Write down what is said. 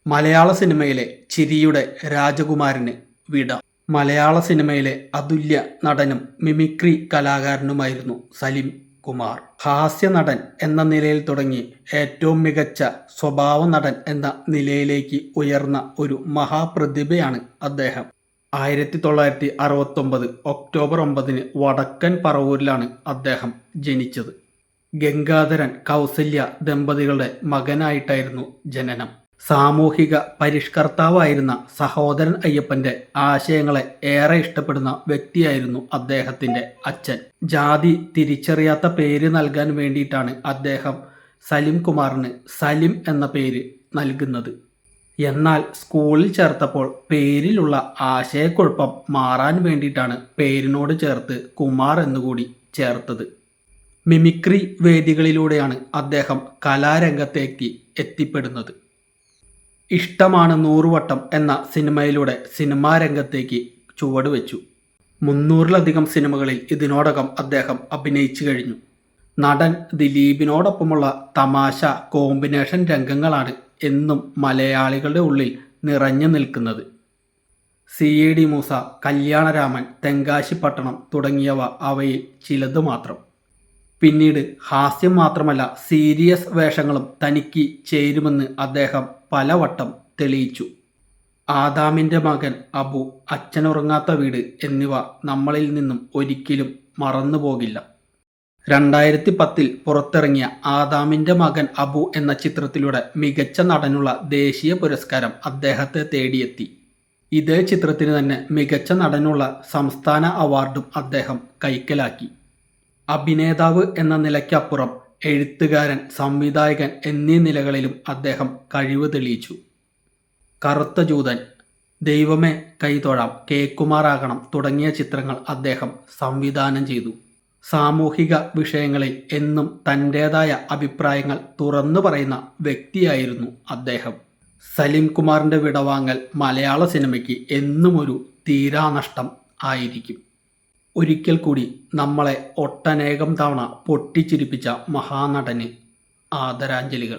മലയാള സിനിമയിലെ ചിരിയുടെ രാജകുമാരന് വിട. മലയാള സിനിമയിലെ അതുല്യ നടനും മിമിക്രി കലാകാരനുമായിരുന്നു സലിം കുമാർ. ഹാസ്യ നടൻ എന്ന നിലയിൽ തുടങ്ങി ഏറ്റവും മികച്ച സ്വഭാവ നടൻ എന്ന നിലയിലേക്ക് ഉയർന്ന ഒരു മഹാപ്രതിഭയാണ് അദ്ദേഹം. 1969 ഒക്ടോബർ 9 വടക്കൻ പറവൂരിലാണ് അദ്ദേഹം ജനിച്ചത്. ഗംഗാധരൻ കൗസല്യ ദമ്പതികളുടെ മകനായിട്ടായിരുന്നു ജനനം. സാമൂഹിക പരിഷ്കർത്താവായിരുന്ന സഹോദരൻ അയ്യപ്പന്റെ ആശയങ്ങളെ ഏറെ ഇഷ്ടപ്പെടുന്ന വ്യക്തിയായിരുന്നു അദ്ദേഹത്തിന്റെ അച്ഛൻ. ജാതി തിരിച്ചറിയാത്ത പേര് നൽകാൻ വേണ്ടിയിട്ടാണ് അദ്ദേഹം സലിം കുമാറിന് സലിം എന്ന പേര് നൽകുന്നത്. എന്നാൽ സ്കൂളിൽ ചേർത്തപ്പോൾ പേരിലുള്ള ആശയക്കുഴപ്പം മാറാൻ വേണ്ടിയിട്ടാണ് പേരിനോട് ചേർത്ത് കുമാർ എന്നുകൂടി ചേർത്തത്. മിമിക്രി വേദികളിലൂടെയാണ് അദ്ദേഹം കലാരംഗത്തേക്ക് എത്തിപ്പെടുന്നത്. ഇഷ്ടമാണ് 100 വട്ടം എന്ന സിനിമയിലൂടെ സിനിമാ രംഗത്തേക്ക് ചുവടുവെച്ചു. 300-ലധികം സിനിമകളിൽ ഇതിനോടകം അദ്ദേഹം അഭിനയിച്ചു കഴിഞ്ഞു. നടൻ ദിലീപിനോടൊപ്പമുള്ള തമാശ കോമ്പിനേഷൻ രംഗങ്ങളാണ് എന്നും മലയാളികളുടെ ഉള്ളിൽ നിറഞ്ഞു നിൽക്കുന്നത്. CAD മൂസ, കല്യാണരാമൻ, തെങ്കാശിപ്പട്ടണം തുടങ്ങിയവ അവയിൽ ചിലത് മാത്രം. പിന്നീട് ഹാസ്യം മാത്രമല്ല സീരിയസ് വേഷങ്ങളും തനിക്ക് ചേരുമെന്ന് അദ്ദേഹം പലവട്ടം തെളിയിച്ചു. ആദാമിൻ്റെ മകൻ അബു, അച്ഛനുറങ്ങാത്ത വീട് എന്നിവ നമ്മളിൽ നിന്നും ഒരിക്കലും മറന്നുപോകില്ല. 2010 പുറത്തിറങ്ങിയ ആദാമിൻ്റെ മകൻ അബു എന്ന ചിത്രത്തിലൂടെ മികച്ച നടനുള്ള ദേശീയ പുരസ്കാരം അദ്ദേഹത്തെ തേടിയെത്തി. ഇതേ ചിത്രത്തിന് തന്നെ മികച്ച നടനുള്ള സംസ്ഥാന അവാർഡും അദ്ദേഹം കൈക്കലാക്കി. അഭിനേതാവ് എന്ന നിലയ്ക്കപ്പുറം എഴുത്തുകാരൻ, സംവിധായകൻ എന്നീ നിലകളിലും അദ്ദേഹം കഴിവ് തെളിയിച്ചു. കറുത്ത ജൂതൻ, ദൈവമേ കൈതൊഴാം, കേക്കുമാറാകണം തുടങ്ങിയ ചിത്രങ്ങൾ അദ്ദേഹം സംവിധാനം ചെയ്തു. സാമൂഹിക വിഷയങ്ങളിൽ എന്നും തൻ്റേതായ അഭിപ്രായങ്ങൾ തുറന്നു പറയുന്ന വ്യക്തിയായിരുന്നു അദ്ദേഹം. സലിം കുമാറിൻ്റെ വിടവാങ്ങൽ മലയാള സിനിമയ്ക്ക് എന്നും ഒരു തീരാനഷ്ടം ആയിരിക്കും. ഒരിക്കൽ കൂടി നമ്മളെ ഒട്ടനേകം തവണ പൊട്ടിച്ചിരിപ്പിച്ച മഹാനടന് ആദരാഞ്ജലികൾ.